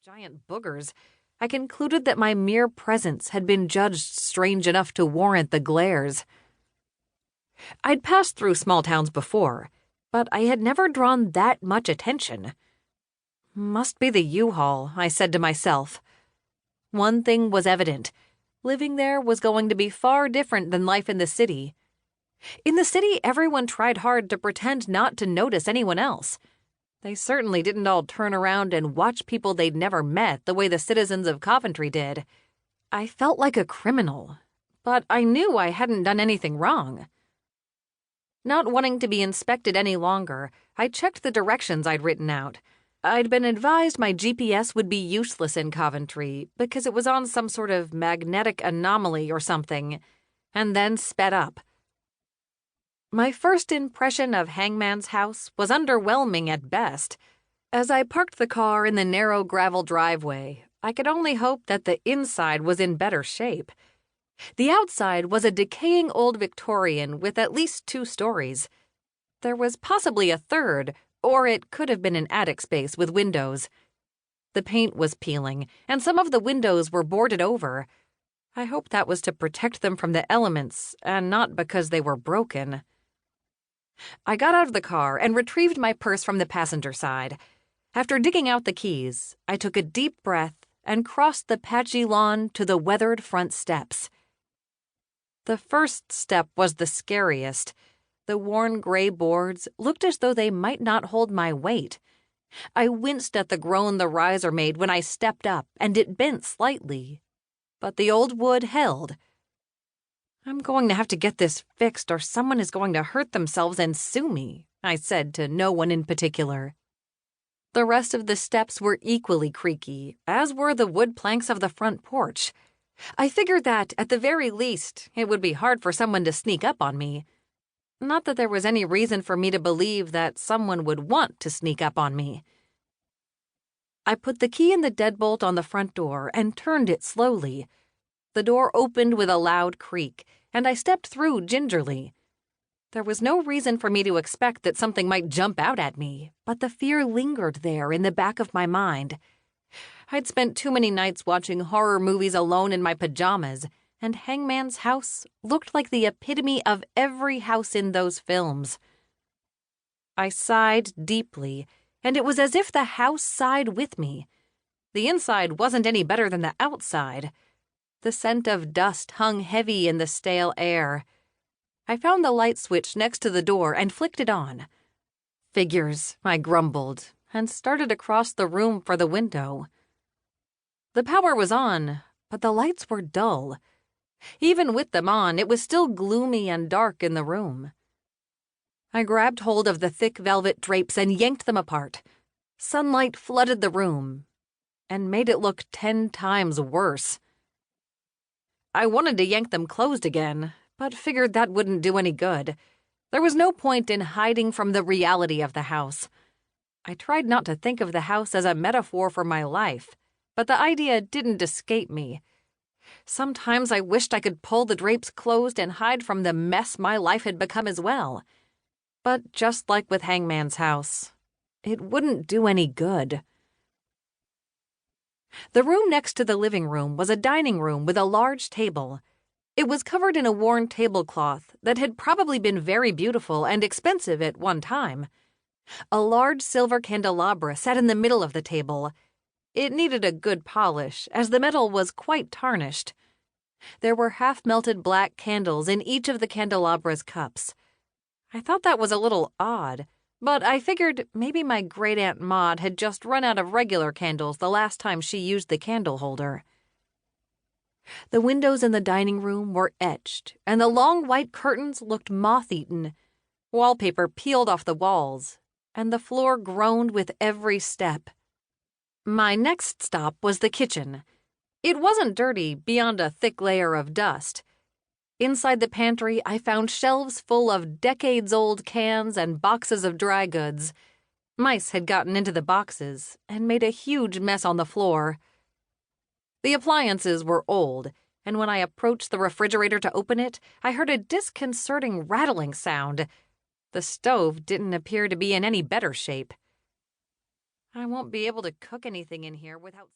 giant boogers, I concluded that my mere presence had been judged strange enough to warrant the glares. I'd passed through small towns before, but I had never drawn that much attention. Must be the U-Haul, I said to myself. One thing was evident. Living there was going to be far different than life in the city. In the city, everyone tried hard to pretend not to notice anyone else. They certainly didn't all turn around and watch people they'd never met the way the citizens of Coventry did. I felt like a criminal, but I knew I hadn't done anything wrong. Not wanting to be inspected any longer, I checked the directions I'd written out. I'd been advised my GPS would be useless in Coventry because it was on some sort of magnetic anomaly or something, and then sped up. My first impression of Hangman's house was underwhelming at best. As I parked the car in the narrow gravel driveway, I could only hope that the inside was in better shape. The outside was a decaying old Victorian with at least 2 stories. There was possibly a third, or it could have been an attic space with windows. The paint was peeling, and some of the windows were boarded over. I hoped that was to protect them from the elements, and not because they were broken. I got out of the car and retrieved my purse from the passenger side. After digging out the keys, I took a deep breath and crossed the patchy lawn to the weathered front steps. The first step was the scariest. The worn gray boards looked as though they might not hold my weight. I winced at the groan the riser made when I stepped up, and it bent slightly. But the old wood held. I'm going to have to get this fixed or someone is going to hurt themselves and sue me, I said to no one in particular. The rest of the steps were equally creaky, as were the wood planks of the front porch. I figured that, at the very least, it would be hard for someone to sneak up on me. Not that there was any reason for me to believe that someone would want to sneak up on me. I put the key in the deadbolt on the front door and turned it slowly. The door opened with a loud creak, and I stepped through gingerly. There was no reason for me to expect that something might jump out at me, but the fear lingered there in the back of my mind. I'd spent too many nights watching horror movies alone in my pajamas, and Hangman's house looked like the epitome of every house in those films. I sighed deeply, and it was as if the house sighed with me. The inside wasn't any better than the outside. The scent of dust hung heavy in the stale air. I found the light switch next to the door and flicked it on. Figures, I grumbled, and started across the room for the window. The power was on, but the lights were dull. Even with them on, it was still gloomy and dark in the room. I grabbed hold of the thick velvet drapes and yanked them apart. Sunlight flooded the room and made it look 10 times worse. I wanted to yank them closed again, but figured that wouldn't do any good. There was no point in hiding from the reality of the house. I tried not to think of the house as a metaphor for my life, but the idea didn't escape me. Sometimes I wished I could pull the drapes closed and hide from the mess my life had become as well. But just like with Hangman's house, it wouldn't do any good. The room next to the living room was a dining room with a large table. It was covered in a worn tablecloth that had probably been very beautiful and expensive at one time. A large silver candelabra sat in the middle of the table. It needed a good polish, as the metal was quite tarnished. There were half-melted black candles in each of the candelabra's cups. I thought that was a little odd, but I figured maybe my great-aunt Maude had just run out of regular candles the last time she used the candle holder. The windows in the dining room were etched, and the long white curtains looked moth-eaten. Wallpaper peeled off the walls, and the floor groaned with every step. My next stop was the kitchen. It wasn't dirty beyond a thick layer of dust. Inside the pantry, I found shelves full of decades-old cans and boxes of dry goods. Mice had gotten into the boxes and made a huge mess on the floor. The appliances were old, and when I approached the refrigerator to open it, I heard a disconcerting rattling sound. The stove didn't appear to be in any better shape. I won't be able to cook anything in here without